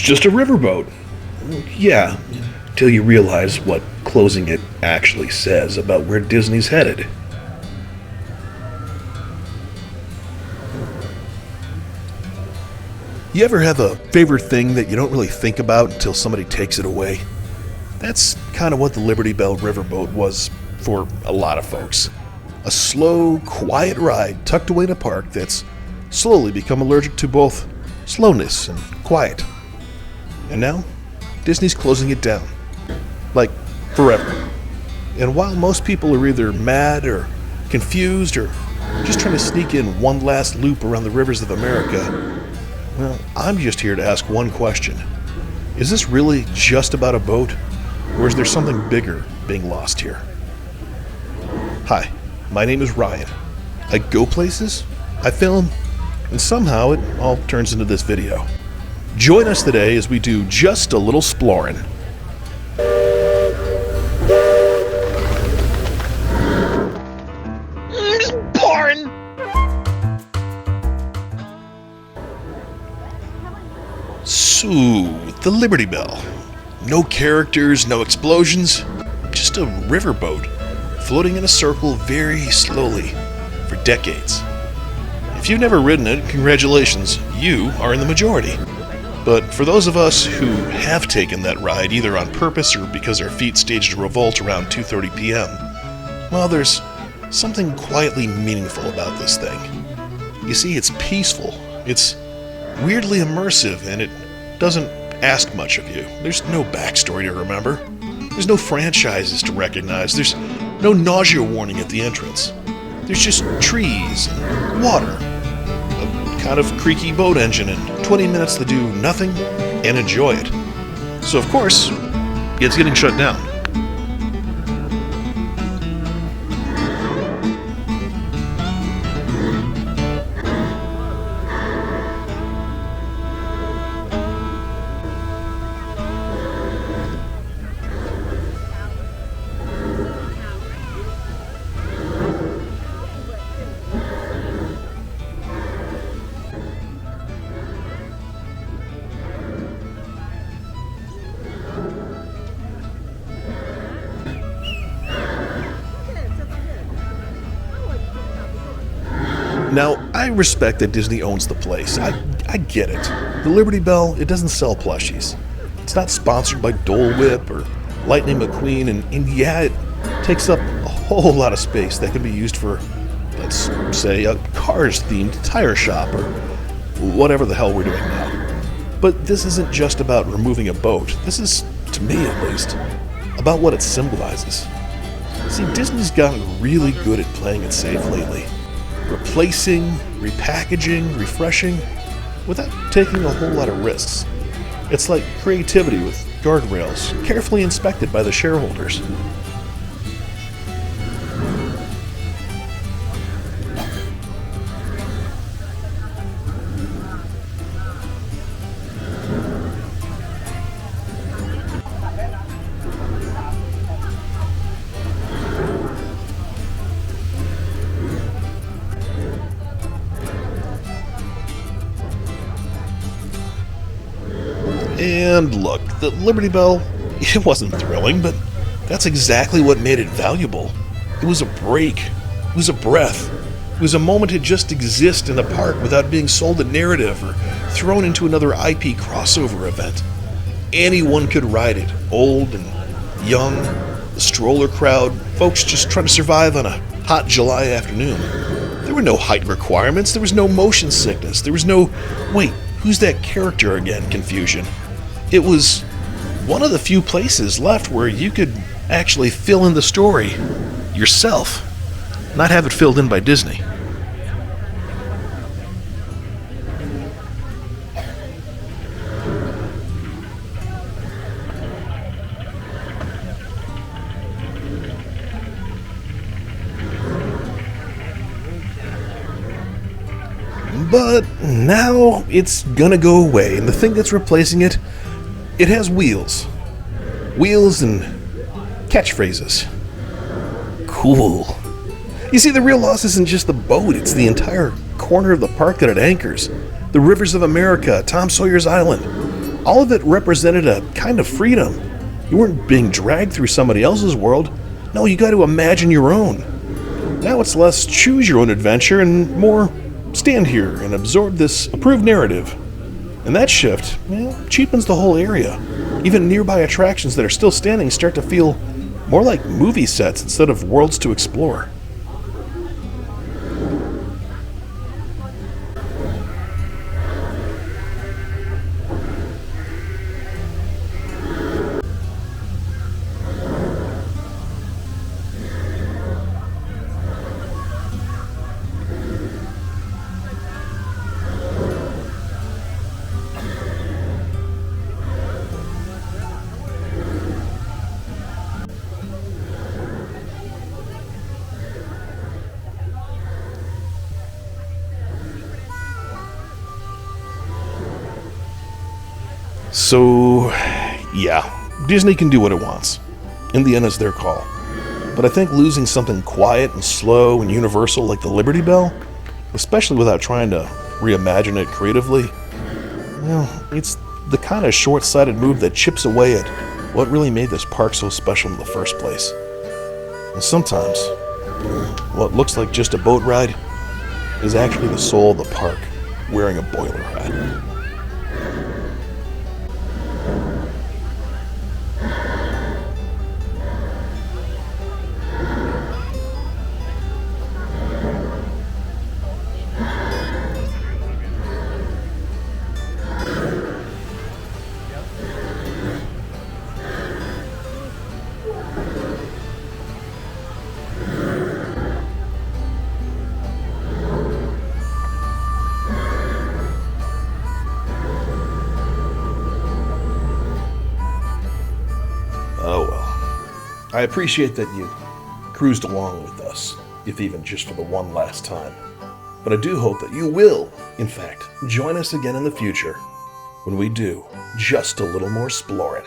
just a riverboat. Yeah, till you realize what closing it actually says about where Disney's headed. You ever have a favorite thing that you don't really think about until somebody takes it away? That's kind of what the Liberty Belle riverboat was for a lot of folks. A slow, quiet ride tucked away in a park that's slowly become allergic to both slowness and quiet. And now, Disney's closing it down. Like, forever. And while most people are either mad or confused or just trying to sneak in one last loop around the rivers of America, well, I'm just here to ask one question. Is this really just about a boat? Or is there something bigger being lost here? Hi, my name is Ryan. I go places, I film, and somehow it all turns into this video. Join us today as we do just a little Splorin. Splorin! So, the Liberty Belle. No characters, no explosions, just a riverboat floating in a circle very slowly for decades. If you've never ridden it, congratulations, you are in the majority. But for those of us who have taken that ride either on purpose or because our feet staged a revolt around 2:30 p.m., well, there's something quietly meaningful about this thing. You see, it's peaceful, it's weirdly immersive, and it doesn't ask much of you. There's no backstory to remember. There's no franchises to recognize. There's no nausea warning at the entrance. There's just trees and water, a kind of creaky boat engine, and 20 minutes to do nothing and enjoy it. So of course, it's getting shut down. Now, I respect that Disney owns the place. I get it. The Liberty Belle, it doesn't sell plushies. It's not sponsored by Dole Whip or Lightning McQueen, and yeah, it takes up a whole lot of space that can be used for, let's say, a Cars-themed tire shop or whatever the hell we're doing now. But this isn't just about removing a boat. This is, to me at least, about what it symbolizes. See, Disney's gotten really good at playing it safe lately. Replacing, repackaging, refreshing, without taking a whole lot of risks. It's like creativity with guardrails, carefully inspected by the shareholders. And look, the Liberty Belle, it wasn't thrilling, but that's exactly what made it valuable. It was a break. It was a breath. It was a moment to just exist in a park without being sold a narrative or thrown into another IP crossover event. Anyone could ride it, old and young, the stroller crowd, folks just trying to survive on a hot July afternoon. There were no height requirements, there was no motion sickness, there was no, wait, who's that character again confusion. It was one of the few places left where you could actually fill in the story yourself, not have it filled in by Disney. But now it's gonna go away, and the thing that's replacing it, it has wheels. Wheels and catchphrases. Cool. You see, the real loss isn't just the boat, it's the entire corner of the park that it anchors. The rivers of America, Tom Sawyer's Island. All of it represented a kind of freedom. You weren't being dragged through somebody else's world. No, you got to imagine your own. Now it's less choose your own adventure and more stand here and absorb this approved narrative. And that shift, cheapens the whole area. Even nearby attractions that are still standing start to feel more like movie sets instead of worlds to explore. So, yeah, Disney can do what it wants. In the end, it's their call. But I think losing something quiet and slow and universal like the Liberty Belle, especially without trying to reimagine it creatively, it's the kind of short-sighted move that chips away at what really made this park so special in the first place. And sometimes, what looks like just a boat ride is actually the soul of the park wearing a boiler hat. Oh well. I appreciate that you cruised along with us, if even just for the one last time. But I do hope that you will, in fact, join us again in the future when we do just a little more Splorin.